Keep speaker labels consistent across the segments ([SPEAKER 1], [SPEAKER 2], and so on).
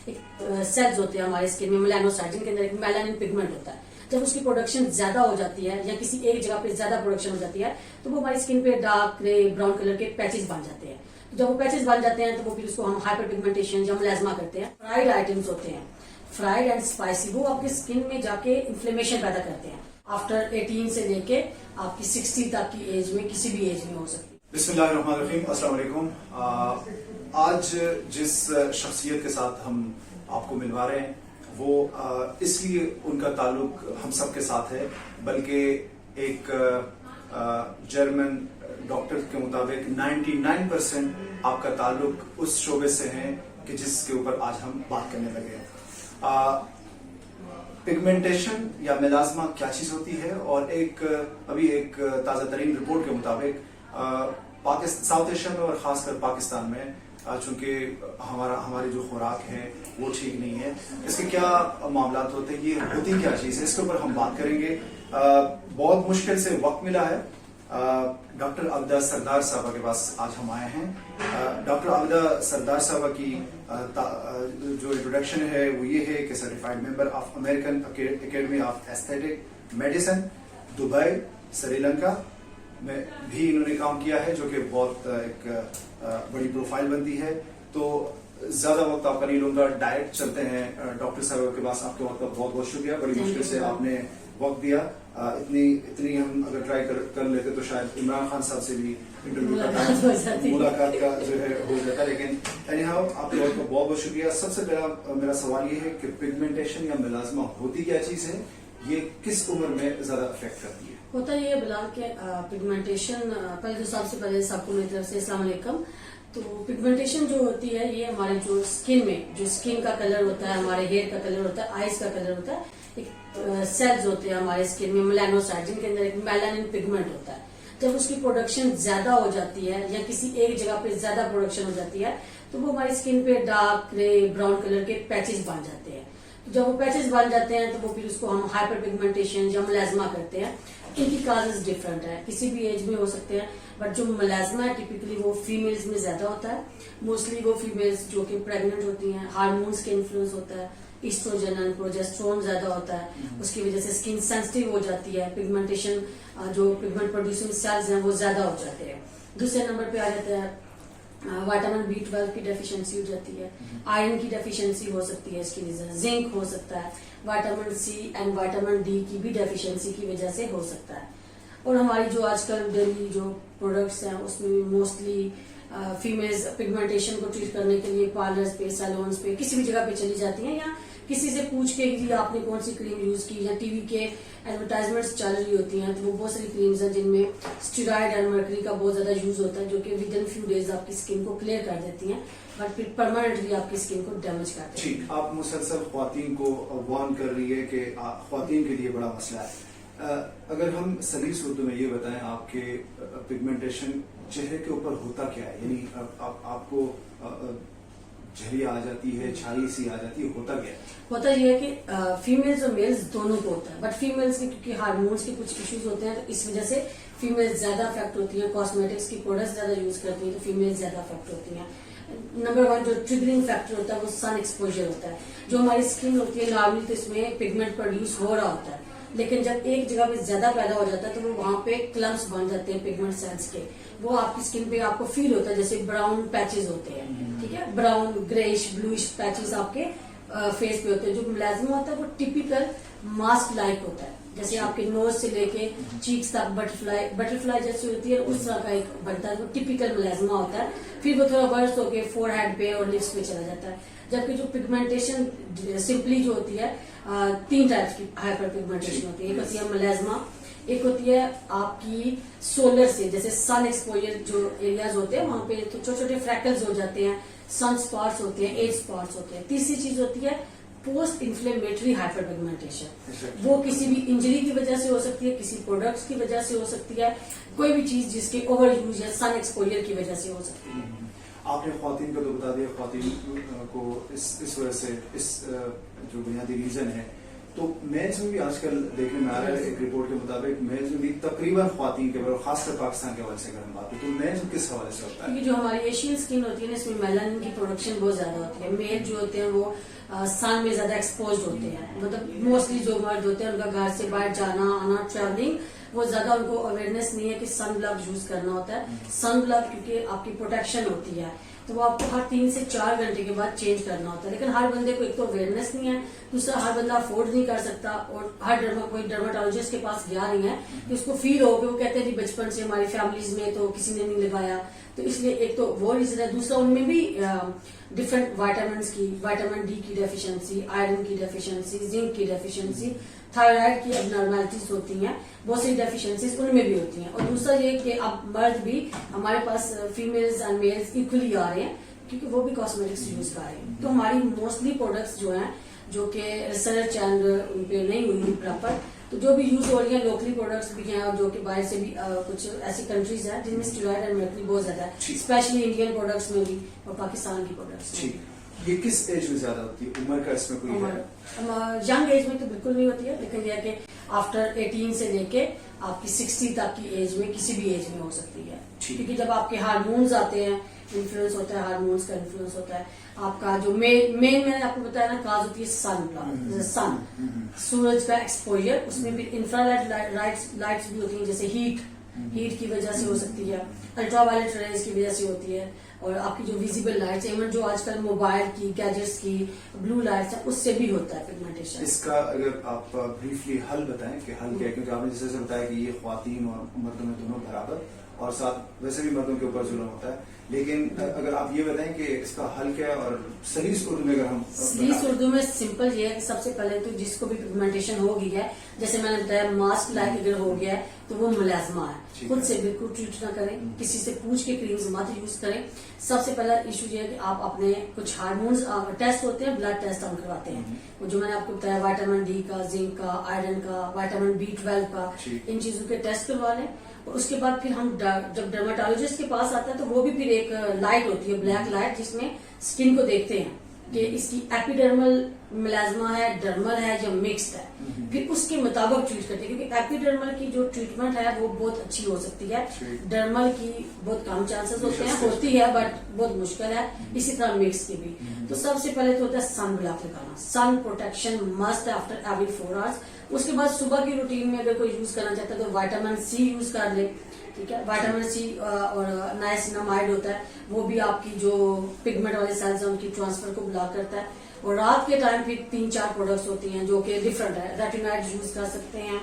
[SPEAKER 1] एक सेल्स होते हैं हमारे स्किन में मेलानोसाइट, जिनके अंदर एक मेलानिन पिगमेंट होता है। जब उसकी प्रोडक्शन ज्यादा हो जाती है या किसी एक जगह पे ज्यादा प्रोडक्शन हो जाती है तो वो हमारी स्किन पे डार्क ग्रे ब्राउन कलर के पैचेस बन जाते हैं। जब वो पैचेस बन जाते हैं तो वो फिर उसको हम हाइपर पिगमेंटेशन या मेलाज्मा करते हैं। फ्राइड आइटम्स होते हैं, फ्राइड एंड स्पाइसी, वो आपकी स्किन में जाके इन्फ्लेमेशन पैदा करते हैं। आफ्टर 18 से लेके आपकी 60 तक की एज में, किसी भी एज में हो सकती है।
[SPEAKER 2] बिस्मिल्लाहिर्रहमानिर्रहीम, अस्सलाम वालेकुम। आज जिस शख्सियत के साथ हम आपको मिलवा रहे हैं वो इसलिए उनका ताल्लुक हम सब के साथ है, बल्कि एक जर्मन डॉक्टर के मुताबिक 99% आपका ताल्लुक उस शोबे से है कि जिसके ऊपर आज हम बात करने लगे हैं। पिगमेंटेशन या मेलाज्मा क्या चीज होती है, और अभी एक ताजा तरीन रिपोर्ट के मुताबिक साउथ एशिया में और खासकर पाकिस्तान में चूंकि हमारी जो खुराक है वो ठीक नहीं है, इसके क्या मामला होते हैं, ये होती क्या चीज है, इसके ऊपर हम बात करेंगे। बहुत मुश्किल से वक्त मिला है। डॉक्टर आबिदा सरदार साहबा के पास आज हम आए हैं। डॉक्टर आबिदा सरदार साहबा की जो इंट्रोडक्शन है वो ये है कि certified member of American academy of aesthetic medicine, Dubai, Sri Lanka में भी इन्होंने काम किया है, जो कि बहुत एक बड़ी प्रोफाइल बनती है। तो ज्यादा वक्त आपका नहीं लूंगा, डायरेक्ट चलते हैं डॉक्टर साहब के पास। आपके वक्त का बहुत बहुत शुक्रिया, बड़ी मुश्किल से आपने वक्त दिया। इतनी हम अगर ट्राई कर लेते तो शायद इमरान खान साहब से भी इंटरव्यू का मुलाकात का जो है हो जाता, लेकिन एनीहाउ आपके वक्त का बहुत बहुत शुक्रिया। सबसे पहला मेरा सवाल ये है कि पिगमेंटेशन या मेलाज्मा होती क्या चीज है, ये किस उम्र में ज्यादा अफेक्ट करती है?
[SPEAKER 1] होता ये है बिलाल के पिगमेंटेशन, पहले तो सबसे पहले सबको मेरी तरफ से अस्सलाम वालेकुम। तो पिगमेंटेशन जो होती है ये हमारे जो स्किन में, जो स्किन का कलर होता है, हमारे हेयर का कलर होता है, आईज का कलर होता है, एक सेल्स होते हैं हमारे स्किन में मेलानोसाइट, जिनके अंदर एक मेलानिन पिगमेंट होता है। जब उसकी प्रोडक्शन ज्यादा हो जाती है या किसी एक जगह पे ज्यादा प्रोडक्शन हो जाती है तो वो हमारी स्किन पे डार्क ग्रे ब्राउन कलर के पैचेस बन जाते हैं। जब वो पैचेस बन जाते हैं तो वो फिर उसको हम हाइपर पिगमेंटेशन या मेलाज्मा करते हैं। इनकी काजेस डिफरेंट है, किसी भी एज में हो सकते हैं, बट जो मेलाज्मा है टिपिकली वो फीमेल्स में ज्यादा होता है। मोस्टली वो फीमेल्स जो कि प्रेग्नेंट होती हैं, हार्मोन्स के इन्फ्लुएंस होता है, ईस्ट्रोजन एंड प्रोजेस्टेरोन ज्यादा होता है, उसकी वजह से स्किन सेंसिटिव हो जाती है, पिगमेंटेशन जो पिगमेंट प्रोड्यूसिंग सेल्स हैं वो ज्यादा हो जाते हैं। दूसरे नंबर पे आ जाता है विटामिन B12 की डेफिशिएंसी हो जाती है, आयरन की डेफिशिएंसी हो सकती है, इसकी वजह से जिंक हो सकता है, vitamin C and vitamin D की भी डेफिशिएंसी की वजह से हो सकता है। और हमारी जो आजकल डेली जो प्रोडक्ट्स हैं उसमें भी मोस्टली फीमेल्स पिगमेंटेशन को ट्रीट करने के लिए पार्लर्स पे, सैलून्स पे, किसी भी जगह पे चली जाती हैं, या किसी से पूछ के कि आपने कौन सी क्रीम यूज की, या टीवी के एडवर्टाइजमेंट्स चल रही होती हैं तो वो बहुत सारी क्रीम्स हैं जिनमें स्टेरॉइड एंड मर्करी का बहुत ज्यादा यूज होता है, जो कि विद इन फ्यू डेज आपकी स्किन को क्लियर कर देती हैं, बट फिर परमानेंटली आपकी स्किन को डैमेज कर देती है।
[SPEAKER 2] आप मुसलसल ख्वातीन को वार्न कर रही है कि ख्वातीन के लिए बड़ा मसला है। अगर हम सलीस उर्दू में ये बताएं, आपके पिगमेंटेशन चेहरे के ऊपर होता क्या है, यानी आपको झरिया आ जाती है, छाई सी आ जाती है, होता क्या है?
[SPEAKER 1] होता यह है कि फीमेल्स और मेल्स दोनों को होता है, बट फीमेल्स के क्योंकि हार्मोन्स के कुछ इश्यूज होते हैं तो इस वजह से फीमेल्स ज्यादा अफेक्ट होती हैं, कॉस्मेटिक्स की प्रोडक्ट्स ज्यादा यूज करती हैं तो फीमेल्स ज्यादा अफेक्ट होती हैं। नंबर 1 जो ट्रिगरिंग फैक्टर होता है वो सन एक्सपोजर होता है। जो हमारी स्किन होती है नॉर्मली तो इसमें पिगमेंट प्रोड्यूस हो रहा होता है, लेकिन जब एक जगह पे ज्यादा पैदा हो जाता है तो वो वहां पे क्लम्स बन जाते हैं पिगमेंट सेल्स के, वो आपकी स्किन पे आपको फील होता है जैसे ब्राउन पैचेस होते हैं, ठीक है, ब्राउन ग्रेइश ब्लूइश पैचेस आपके फेस पे होते हैं। जो मेलाज्मा होता है वो टिपिकल मास्क लाइक होता है, जैसे आपके नोज से लेके चीक्स तक बटरफ्लाई जैसी होती है उस तरह का एक बनता है, वो टिपिकल मेलाज्मा होता है। फिर वो थोड़ा वर्स होके फोरहेड पे और लिप्स पे चला जाता है। जबकि जो पिगमेंटेशन सिंपली जो होती है 3 टाइप्स की हाइपर पिगमेंटेशन होती है। एक होती है मेलाज्मा, एक होती है आपकी सोलर से, जैसे सन एक्सपोजर जो एरियाज होते हैं वहां पे तो छोटे छोटे फ्रैकल्स हो जाते हैं, सन स्पॉट्स होते हैं, एज स्पॉट्स होते हैं। तीसरी चीज होती है पोस्ट इन्फ्लेमेटरी हाइपर पिगमेंटेशन, वो किसी भी इंजरी की वजह से हो सकती है, किसी प्रोडक्ट्स की वजह से हो सकती है, कोई भी चीज जिसके ओवर यूज या सन एक्सपोजर की वजह से हो सकती है।
[SPEAKER 2] आपने ख्वातीन को तो बता दिया, ख्वातीन को इस वजह से इस जो बुनियादी रीजन है तो मेल्स में भी आजकल देखने में आ रहा है, एक रिपोर्ट के मुताबिक मेल्स में भी तकरीबन ख्वातीन के बराबर, खासकर पाकिस्तान के हवाले से अगर हम बात करें, तो मेल्स में किस हवाले से होता है?
[SPEAKER 1] क्योंकि जो हमारी एशियन स्किन होती है ना, इसमें मेलानिन की प्रोडक्शन बहुत ज्यादा होती है। मेल जो होते हैं वो सन में ज्यादा एक्सपोज होते हैं, मतलब मोस्टली जो मर्द होते हैं उनका घर से बाहर जाना आना, ट्रैवलिंग, वो ज्यादा उनको अवेयरनेस नहीं है कि सन ग्लव यूज करना होता है। सन ग्लव क्योंकि आपकी प्रोटेक्शन होती है, तो वो आपको हर 3 से 4 घंटे के बाद चेंज करना होता है। लेकिन हर बंदे को एक तो अवेयरनेस नहीं है, दूसरा हर बंदा अफोर्ड नहीं कर सकता, और हर कोई डर्माटोलॉजिस्ट के पास गया नहीं है कि उसको फील हो कि वो कहते हैं जी बचपन से हमारी फैमिलीज में तो किसी ने नहीं लगाया। तो इसलिए एक तो वो रीजन है, दूसरा उनमें भी डिफरेंट विटामिन डी की डेफिशिएंसी, आयरन की डेफिशिएंसी, जिंक की डेफिशिएंसी, थायराइड की एबनॉर्मलिटीज होती हैं, बहुत सारी डेफिशिएंसीज उनमें भी होती हैं। और दूसरा ये कि अब मर्द भी हमारे पास फीमेल्स एंड मेल्स इक्वली आ रहे हैं, क्योंकि वो भी कॉस्मेटिक्स यूज कर रहे हैं। तो हमारी मोस्टली प्रोडक्ट्स जो हैं, जो कि रिसर्च एंड उन पे नहीं हुई प्रॉपर, तो जो भी यूज हो रही है लोकली प्रोडक्ट्स भी हैं, और जो कि बाहर से भी कुछ ऐसी कंट्रीज हैं जिनमें स्टेरॉइड एंड मर्क्यूरी बहुत ज्यादा है, स्पेशली इंडियन प्रोडक्ट्स में भी और पाकिस्तान की प्रोडक्ट्स में।
[SPEAKER 2] ये किस एज में ज्यादा होती है? उम्र का इसमें कोई है?
[SPEAKER 1] यंग एज में तो बिल्कुल नहीं होती है, लेकिन यह कि आफ्टर 18 से लेके आपकी 60 तक की एज में, किसी भी एज में हो सकती है। क्योंकि जब आपके हार्मोन्स आते हैं, इन्फ्लुएंस होता है, हार्मोन्स का इन्फ्लुएंस होता है। आपका जो मेन मैंने आपको बताया ना, काज होती है सन, सूरज का एक्सपोजर, उसमें भी इंफ्रारेड लाइट्स भी होती हैं, जैसे हीट की वजह से हो सकती है, अल्ट्रावायलेट रेज की वजह से होती है, और आपकी जो विजिबल लाइट्स, इवन जो आजकल मोबाइल की, गैजेट्स की ब्लू लाइट्स है, उससे भी होता है पिगमेंटेशन।
[SPEAKER 2] इसका अगर आप ब्रीफली हल बताएं कि हल क्या है, क्योंकि आपने जैसे बताया कि ये ख्वातीन और मर्दों में दोनों बराबर, और साथ वैसे भी मर्दों के ऊपर जुल्म होता है, लेकिन अगर आप ये बताएं कि इसका हल क्या है, और सलीस उर्दू में अगर हम
[SPEAKER 1] सलीस उर्दू में सिंपल ये है कि सबसे पहले तो जिसको भी पिगमेंटेशन हो गई है, जैसे मैंने बताया मास्क लाइक अगर हो गया है, तो वो मुलाजमा है, खुद से बिल्कुल ट्रीट ना करें, किसी से पूछ के क्रीम्स मत यूज करें। सबसे पहला इशू ये है कि आप अपने कुछ हार्मोन्स टेस्ट होते हैं, ब्लड टेस्ट हम करवाते हैं, वो जो मैंने आपको बताया विटामिन डी का, जिंक का, आयरन का, विटामिन B12 का, इन चीजों के टेस्ट करवा लें। और उसके बाद फिर हम जब डर्माटोलॉजिस्ट के पास आता है, तो वो भी फिर एक लाइट होती है, ब्लैक लाइट, जिसमें स्किन को देखते हैं कि इसकी एपिडर्मल मिलाजमा है, डर्मल है या मिक्स्ड है, फिर उसके मुताबिक ट्रीट करते हैं। क्योंकि एपिडर्मल की जो ट्रीटमेंट है वो बहुत अच्छी हो सकती है, डर्मल की बहुत कम चांसेस होते हैं, होती है बट बहुत मुश्किल है, इसी तरह मिक्स की भी। तो सबसे पहले तो होता है सन ग्लाफ लगाना, sun protection must after every 4 hours. उसके बाद सुबह की रूटीन में अगर कोई यूज करना चाहता है तो विटामिन C यूज कर ले, ठीक है। विटामिन C और नाइसिनामाइड होता है, वो भी आपकी जो पिगमेंट वाले सेल्स हैं उनकी ट्रांसफर को ब्लॉक करता है। और रात के टाइम फिर 3-4 प्रोडक्ट्स होती हैं जो कि डिफरेंट है, रेटिनॉइड यूज कर सकते हैं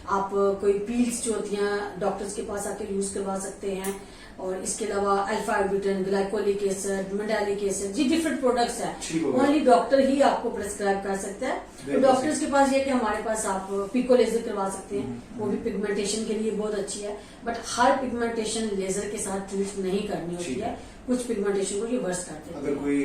[SPEAKER 1] आप, कोई पील्स जो होती हैं डॉक्टर्स के पास आके यूज करवा सकते हैं, और इसके अलावा alpha arbutin, glycolic acid, metallic acid, जी डिफरेंट प्रोडक्ट्स हैं, ओनली डॉक्टर ही आपको प्रिस्क्राइब कर सकता है। तो डॉक्टर्स के पास ये कि हमारे पास आप पिको लेजर करवा सकते हैं, वो भी पिगमेंटेशन के लिए बहुत अच्छी है, बट हर पिगमेंटेशन लेजर के साथ ट्रीट नहीं करनी होती है, कुछ पिगमेंटेशन को रिवर्स करते हैं।
[SPEAKER 2] अगर कोई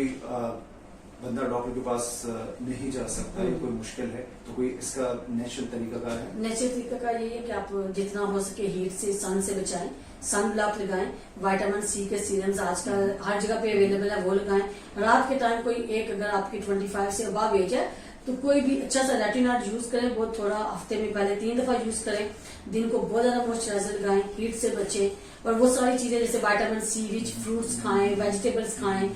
[SPEAKER 2] बंदा डॉक्टर के पास नहीं जा सकता है, कोई मुश्किल है, तो कोई इसका नेचुरल तरीका का है?
[SPEAKER 1] नेचुरल तरीका का ये है कि आप जितना हो सके हीट से, सन से बचाएं, सन ब्लॉक लगाएं, विटामिन C के सीरम्स आजकल हर जगह पे अवेलेबल है, वो लगाएं। रात के टाइम कोई एक अगर आपकी 25 से अबव एज है तो कोई भी अच्छा सा रेटिनॉइड यूज करें, बहुत थोड़ा, हफ्ते में पहले 3 दफा यूज करें, दिन को बहुत ज्यादा मॉइस्चराइजर लगाएं, हीट से बचें, और वो सारी चीजें जैसे विटामिन C रिच फ्रूट्स खाएं, वेजिटेबल्स खाएं।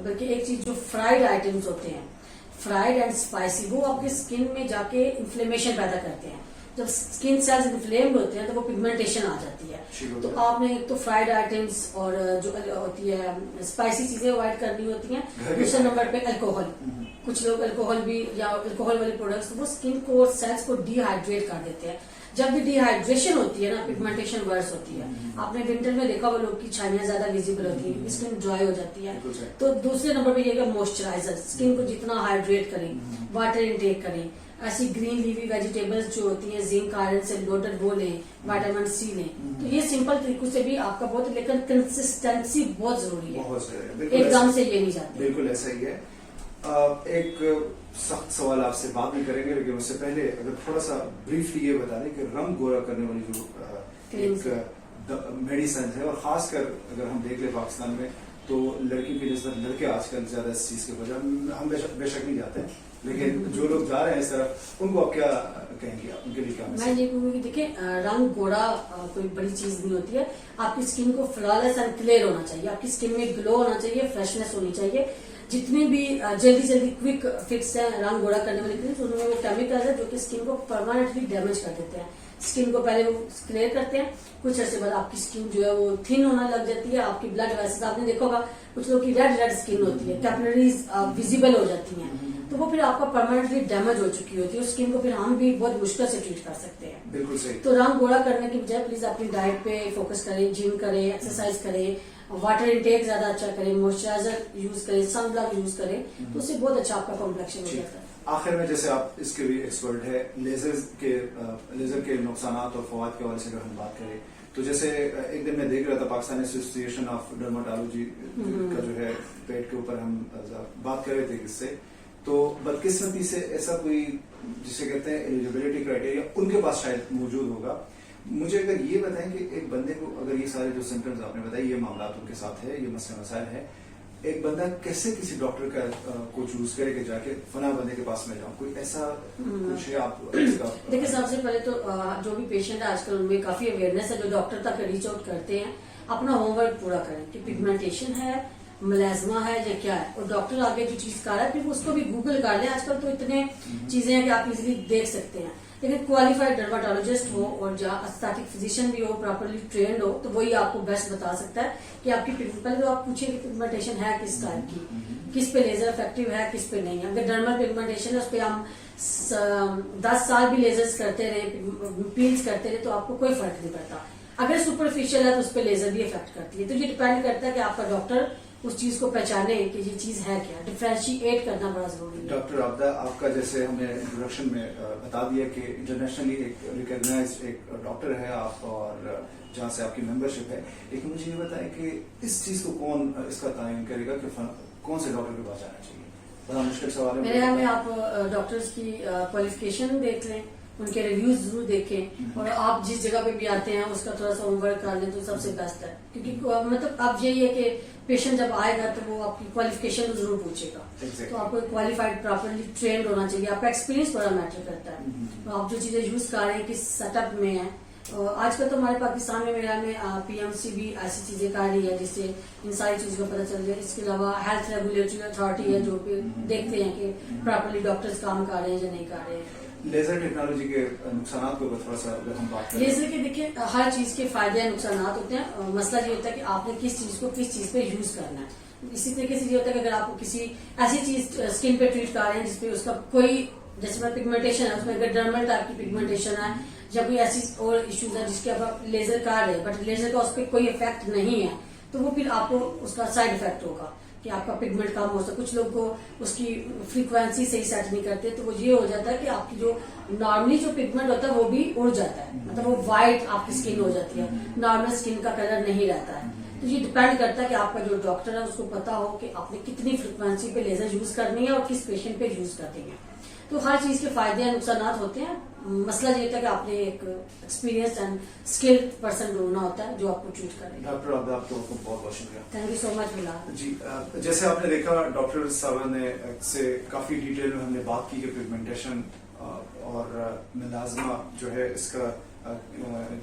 [SPEAKER 1] बल्कि एक चीज जो फ्राइड आइटम्स होते हैं, फ्राइड एंड स्पाइसी, वो आपके स्किन में जाके इन्फ्लेमेशन पैदा करते हैं। जब स्किन सेल्स इन्फ्लेम्ड होते हैं तो वो पिगमेंटेशन आ जाती है। तो आपने एक तो फ्राइड आइटम्स और जो होती है स्पाइसी चीजें अवॉइड करनी होती हैं। दूसरे नंबर पे अल्कोहल, कुछ लोग अल्कोहल भी या अल्कोहल वाले प्रोडक्ट्स वो स्किन को और सेल्स को डिहाइड्रेट कर देते हैं। जब भी डिहाइड्रेशन होती है ना, पिगमेंटेशन वर्स होती है। आपने विंटर में देखा वो लोग की छाइयां ज्यादा विजिबल होती है, स्किन ड्राई हो जाती है। तो दूसरे नंबर पे ये मॉइस्चराइजर, स्किन को जितना हाइड्रेट करें, वाटर इनटेक करें, ऐसी ग्रीन लीवी वेजिटेबल्स जो होती हैं जिंक आयरन से लोडेड वो लें, विटामिन C लें। तो ये सिंपल तरीकों से भी आपका बहुत, लेकिन कंसिस्टेंसी बहुत जरूरी है, एकदम से ये नहीं जाती।
[SPEAKER 2] बिल्कुल ऐसा ही है। एक सख्त सवाल आपसे बाद में करेंगे, लेकिन उससे पहले अगर थोड़ा सा ब्रीफली ये बता दें कि रंग गोरा करने वाली जो एक मेडिसिन है, और खासकर अगर हम देख ले पाकिस्तान में तो लड़की की नस्बत लड़के आजकल ज्यादा इस चीज के वजह हम बेशक नहीं जाते हैं, लेकिन जो लोग जा रहे हैं इस तरफ उनको आप क्या कहेंगे, आप उनके लिए क्या
[SPEAKER 1] मैं
[SPEAKER 2] मैसेज?
[SPEAKER 1] ये कहूंगी, देखिए रंग गोरा कोई बड़ी चीज नहीं होती है। आपकी स्किन को फ्लॉलेस एंड क्लियर होना चाहिए, आपकी स्किन में ग्लो होना चाहिए, फ्रेशनेस होनी चाहिए। जितनी भी जल्दी क्विक फिक्स है रंग गोरा करने वाली क्रीम, उनमें वो केमिकल है जो कि स्किन को परमानेंटली डैमेज कर देते हैं। स्किन को पहले वो क्लियर करते हैं, कुछ अर्से बाद आपकी स्किन जो है वो थिन होना लग जाती है। आपकी ब्लड वैसेस आपने देखा होगा, कुछ लोग की रेड स्किन होती है, कैपिलरीज विजिबल हो जाती हैं, तो वो फिर आपका परमानेंटली डैमेज हो चुकी होती है। उस स्किन को फिर हम भी बहुत मुश्किल से ट्रीट कर सकते हैं।
[SPEAKER 2] बिल्कुल सही।
[SPEAKER 1] तो रंग गोरा करने की बजाय प्लीज अपनी डाइट पे फोकस करें, जिम करें, एक्सरसाइज करें, वाटर इनटेक ज्यादा अच्छा करें, मॉइस्चराइजर यूज करें, सनब्लॉक यूज करें, तो उससे बहुत अच्छा आपका कॉम्प्लेक्शन हो जाता है।
[SPEAKER 2] आखिर में, जैसे आप इसके भी एक्सपर्ट है, लेजर के नुकसान और फवाद के हवाले से अगर हम बात करें, तो जैसे एक दिन मैं देख रहा था पाकिस्तान एसोसिएशन ऑफ डर्माटोलॉजी का जो है पेट के ऊपर हम बात कर रहे थे किससे, तो बदकिस्मती से ऐसा कोई जिसे कहते हैं एलिजिबिलिटी क्राइटेरिया उनके पास शायद मौजूद होगा। मुझे अगर ये बताएं कि एक बंदे को अगर ये सारे जो सिम्टम्स आपने बताए, ये मामला उनके साथ है, ये मसले मसाइल है, एक बंदा कैसे किसी डॉक्टर का को चूज करे कि जाके फला बंदे के पास में जाऊं, कोई ऐसा कुछ है आप इसका?
[SPEAKER 1] देखिए, सबसे पहले तो जो भी पेशेंट है आजकल उनमें काफी अवेयरनेस है, जो डॉक्टर तक रीच आउट करते हैं, अपना होमवर्क पूरा करें कि पिगमेंटेशन है, मलेजमा है या क्या है, और डॉक्टर आगे जो चीज कर रहा है फिर उसको भी गूगल कर ले। आजकल तो इतने चीजें हैं कि आप इजीली देख सकते हैं। लेकिन क्वालिफाइड डर्माटोलॉजिस्ट हो और जहाँ एस्थेटिक फिजिशियन भी हो, प्रॉपरली ट्रेंड हो, तो वही आपको बेस्ट बता सकता है कि आपकी पहले तो आप पूछिए कि पिगमेंटेशन है किस टाइप की, किस पे लेजर इफेक्टिव है, किस पे नहीं है। अगर डर्मल पिगमेंटेशन है उस पर हम 10 साल भी लेजर्स करते रहे, पील्स करते रहे, तो आपको कोई फर्क नहीं पड़ता। अगर सुपरफिशियल है तो उस पर लेजर भी इफेक्ट करती है। तो ये डिपेंड करता है कि आपका डॉक्टर उस चीज को पहचाने कि ये चीज है क्या, डिफ्रेंशिएट करना बड़ा जरूरी है।
[SPEAKER 2] डॉक्टर आबदा, आपका जैसे हमने इंट्रोडक्शन में बता दिया कि इंटरनेशनली एक रिकॉग्नाइज्ड एक डॉक्टर है आप, और जहाँ से आपकी मेंबरशिप है, लेकिन मुझे ये बताएं कि इस चीज को कौन इसका तयन करेगा कि कौन से डॉक्टर के पास जाना चाहिए? बड़ा मुश्किल सवाल है।
[SPEAKER 1] मेरे ख्याल में आप डॉक्टर्स की क्वालिफिकेशन देख लें, उनके रिव्यूज जरूर देखें, और आप जिस जगह पे भी आते हैं उसका थोड़ा सा होमवर्क कर लें तो सबसे बेस्ट है। क्योंकि मतलब अब यही है कि पेशेंट जब आएगा तो वो आपकी क्वालिफिकेशन तो जरूर पूछेगा। तो आपको क्वालिफाइड प्रॉपरली ट्रेंड होना चाहिए, आपका एक्सपीरियंस बड़ा मैटर करता है। तो आप जो चीजें यूज कर रहे हैं किस सेटअप में है। आजकल तो हमारे पाकिस्तान में मेरा में पीएमसी भी ऐसी चीजें कर रही है जिससे इन सारी चीजों का पता चल जाए। इसके अलावा हेल्थ रेगुलेटरी अथॉरिटी है जो देखते हैं कि प्रॉपरली डॉक्टर्स काम कर रहे हैं या नहीं कर रहे हैं।
[SPEAKER 2] लेजर टेक्नोलॉजी के नुकसान को थोड़ा सा अगर हम बात करें,
[SPEAKER 1] लेजर के देखिए हर चीज के फायदे या नुकसान होते हैं। मसला ये होता है कि आपने किस चीज को किस चीज पे यूज करना है। इसी तरीके से ये होता है कि अगर आप किसी ऐसी चीज स्किन पे ट्रीट कर रहे हैं जिसपे उसका कोई, जैसे पिगमेंटेशन है उसमें अगर डर्मल टाइप की पिगमेंटेशन है या कोई ऐसी और इश्यूज है जिसके आप लेजर कर रहे हैं बट लेजर का उस पर कोई इफेक्ट नहीं है, तो वो फिर आपको उसका साइड इफेक्ट होगा कि आपका पिगमेंट कम हो सकता है। कुछ लोग को उसकी फ्रीक्वेंसी सही सेट नहीं करते, तो वो ये हो जाता है कि आपकी जो नॉर्मली जो पिगमेंट होता है वो भी उड़ जाता है, मतलब वो व्हाइट आपकी स्किन हो जाती है, नॉर्मल स्किन का कलर नहीं रहता है। तो ये डिपेंड करता है कि आपका जो डॉक्टर है उसको पता हो कि आपने कितनी फ्रीक्वेंसी पे लेजर यूज करनी है और किस पेशेंट पे यूज करनी है। तो हर चीज के फायदे या नुकसान होते हैं। मसला ये होता है कि आपने एक एक्सपीरियंस एंड स्किल्ड पर्सन ढूंढना होता है जो आपको चूज करे।
[SPEAKER 2] डॉक्टर आबदा, आपको बहुत बहुत शुक्रिया।
[SPEAKER 1] Thank you so much Bilal
[SPEAKER 2] ji. जैसे आपने देखा डॉक्टर साहब ने से काफी डिटेल में हमने बात की कि पिगमेंटेशन और मिलाजमा जो है इसका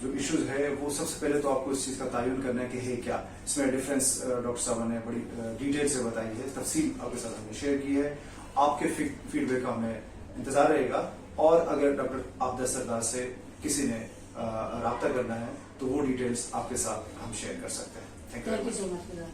[SPEAKER 2] जो इश्यूज है वो सबसे पहले तो आपको इस चीज का तयन करना है कि है क्या। इसमें डिफरेंस डॉक्टर साहब ने बड़ी डिटेल से बताई है, तफसील आपके साथ हमने शेयर की है। आपके फीडबैक का हमें इंतजार रहेगा, और अगर डॉक्टर आबदा सरदार से किसी ने राब्ता करना है तो वो डिटेल्स आपके साथ हम शेयर कर सकते हैं।
[SPEAKER 1] Thank you so much Bilal.